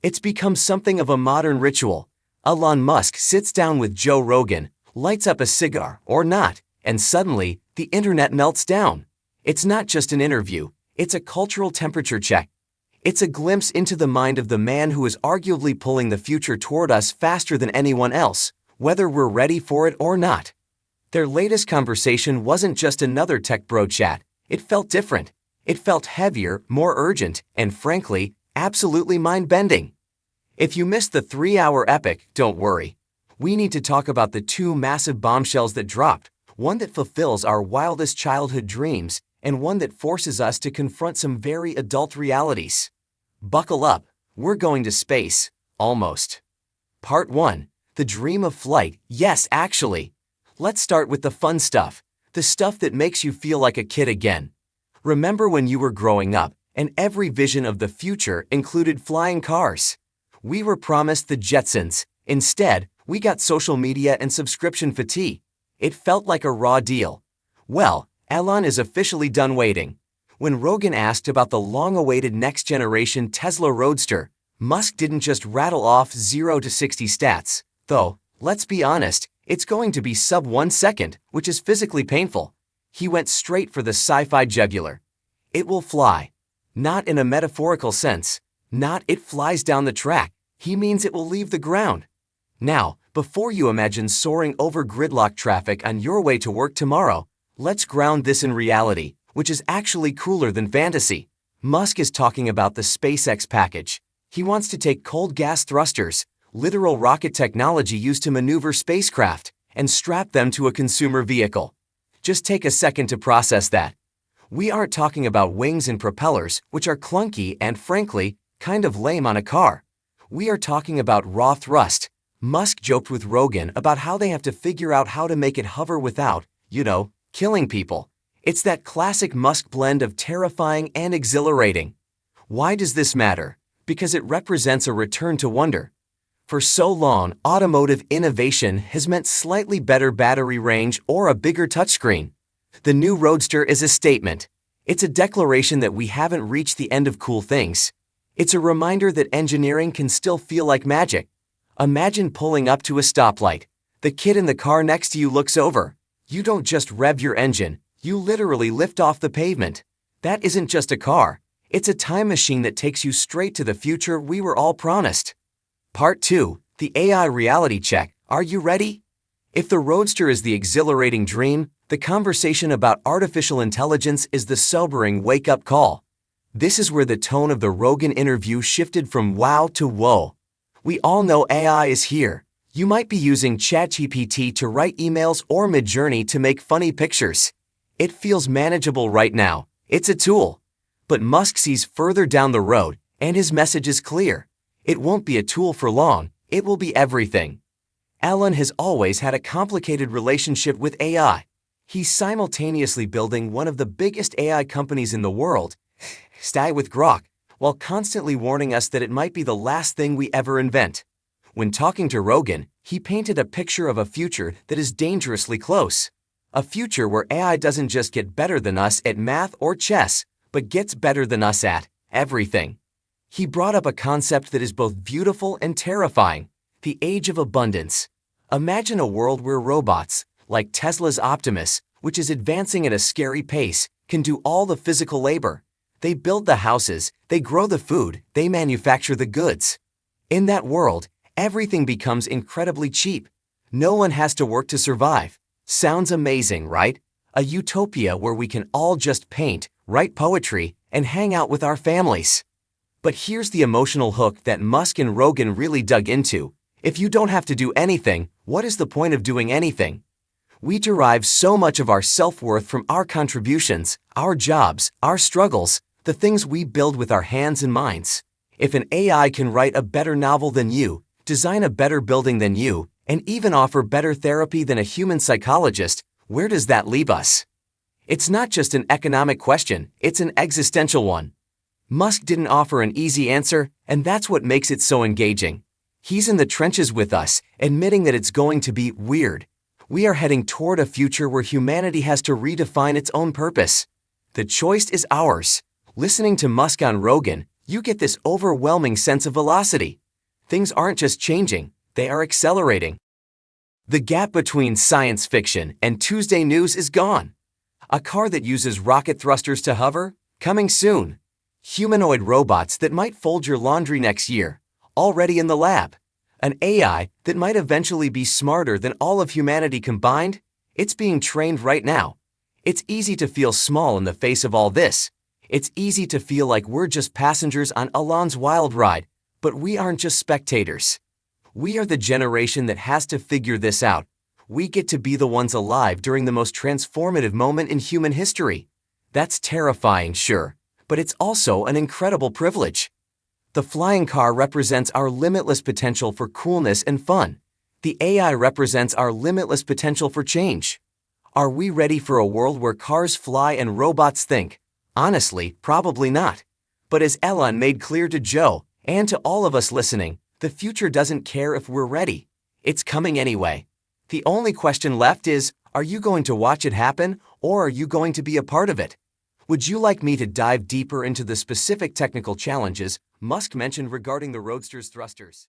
It's become something of a modern ritual. Elon Musk sits down with Joe Rogan, lights up a cigar or not, and suddenly, the internet melts down. It's not just an interview, it's a cultural temperature check. It's a glimpse into the mind of the man who is arguably pulling the future toward us faster than anyone else, whether we're ready for it or not. Their latest conversation wasn't just another tech bro chat. It felt different. It felt heavier, more urgent, and frankly, absolutely mind-bending. If you missed the 3-hour epic, don't worry. We need to talk about the two massive bombshells that dropped, one that fulfills our wildest childhood dreams, and one that forces us to confront some very adult realities. Buckle up, we're going to space, almost. Part 1. The dream of flight, yes actually. Let's start with the fun stuff, the stuff that makes you feel like a kid again. Remember when you were growing up, and every vision of the future included flying cars? We were promised the Jetsons. Instead, we got social media and subscription fatigue. It felt like a raw deal. Well, Elon is officially done waiting. When Rogan asked about the long-awaited next-generation Tesla Roadster, Musk didn't just rattle off 0 to 60 stats. Though, let's be honest, it's going to be sub 1 second, which is physically painful. He went straight for the sci-fi jugular. It will fly. Not in a metaphorical sense. Not it flies down the track. He means it will leave the ground. Now, before you imagine soaring over gridlock traffic on your way to work tomorrow, let's ground this in reality, which is actually cooler than fantasy. Musk is talking about the SpaceX package. He wants to take cold gas thrusters, literal rocket technology used to maneuver spacecraft, and strap them to a consumer vehicle. Just take a second to process that. We aren't talking about wings and propellers, which are clunky and, frankly, kind of lame on a car. We are talking about raw thrust. Musk joked with Rogan about how they have to figure out how to make it hover without, killing people. It's that classic Musk blend of terrifying and exhilarating. Why does this matter? Because it represents a return to wonder. For so long, automotive innovation has meant slightly better battery range or a bigger touchscreen. The new Roadster is a statement. It's a declaration that we haven't reached the end of cool things. It's a reminder that engineering can still feel like magic. Imagine pulling up to a stoplight. The kid in the car next to you looks over. You don't just rev your engine, you literally lift off the pavement. That isn't just a car. It's a time machine that takes you straight to the future we were all promised. Part 2. The AI reality check. Are you ready? If the Roadster is the exhilarating dream, the conversation about artificial intelligence is the sobering wake-up call. This is where the tone of the Rogan interview shifted from wow to whoa. We all know AI is here. You might be using ChatGPT to write emails or Midjourney to make funny pictures. It feels manageable right now. It's a tool. But Musk sees further down the road, and his message is clear. It won't be a tool for long, it will be everything. Elon has always had a complicated relationship with AI. He's simultaneously building one of the biggest AI companies in the world, Sty with Grok, while constantly warning us that it might be the last thing we ever invent. When talking to Rogan, he painted a picture of a future that is dangerously close. A future where AI doesn't just get better than us at math or chess, but gets better than us at everything. He brought up a concept that is both beautiful and terrifying, the age of abundance. Imagine a world where robots, like Tesla's Optimus, which is advancing at a scary pace, can do all the physical labor. They build the houses, they grow the food, they manufacture the goods. In that world, everything becomes incredibly cheap. No one has to work to survive. Sounds amazing, right? A utopia where we can all just paint, write poetry, and hang out with our families. But here's the emotional hook that Musk and Rogan really dug into. If you don't have to do anything, what is the point of doing anything? We derive so much of our self-worth from our contributions, our jobs, our struggles, the things we build with our hands and minds. If an AI can write a better novel than you, design a better building than you, and even offer better therapy than a human psychologist, where does that leave us? It's not just an economic question, it's an existential one. Musk didn't offer an easy answer, and that's what makes it so engaging. He's in the trenches with us, admitting that it's going to be weird. We are heading toward a future where humanity has to redefine its own purpose. The choice is ours. Listening to Musk on Rogan, you get this overwhelming sense of velocity. Things aren't just changing, they are accelerating. The gap between science fiction and Tuesday news is gone. A car that uses rocket thrusters to hover? Coming soon. Humanoid robots that might fold your laundry next year? Already in the lab. An AI that might eventually be smarter than all of humanity combined? It's being trained right now. It's easy to feel small in the face of all this. It's easy to feel like we're just passengers on Elon's wild ride, but we aren't just spectators. We are the generation that has to figure this out. We get to be the ones alive during the most transformative moment in human history. That's terrifying, sure, but it's also an incredible privilege. The flying car represents our limitless potential for coolness and fun. The AI represents our limitless potential for change. Are we ready for a world where cars fly and robots think? Honestly, probably not. But as Elon made clear to Joe, and to all of us listening, the future doesn't care if we're ready. It's coming anyway. The only question left is, are you going to watch it happen, or are you going to be a part of it? Would you like me to dive deeper into the specific technical challenges Musk mentioned regarding the Roadster's thrusters?